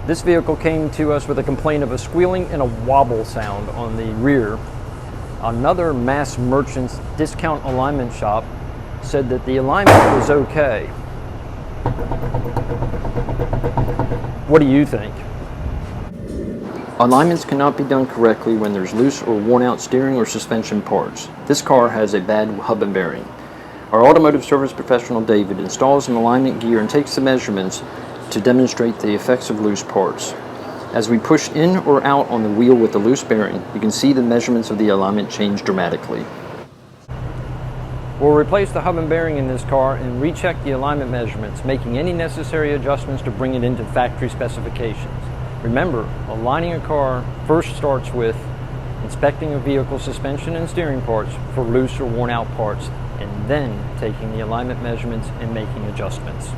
This vehicle came to us with a complaint of a squealing and a wobble sound on the rear. Another mass merchant's discount alignment shop said that the alignment was okay. What do you think? Alignments cannot be done correctly when there's loose or worn out steering or suspension parts. This car has a bad hub and bearing. Our automotive service professional David installs an alignment gear and takes the measurements to demonstrate the effects of loose parts. As we push in or out on the wheel with the loose bearing, you can see the measurements of the alignment change dramatically. We'll replace the hub and bearing in this car and recheck the alignment measurements, making any necessary adjustments to bring it into factory specifications. Remember, aligning a car first starts with inspecting a vehicle's suspension and steering parts for loose or worn out parts, and then taking the alignment measurements and making adjustments.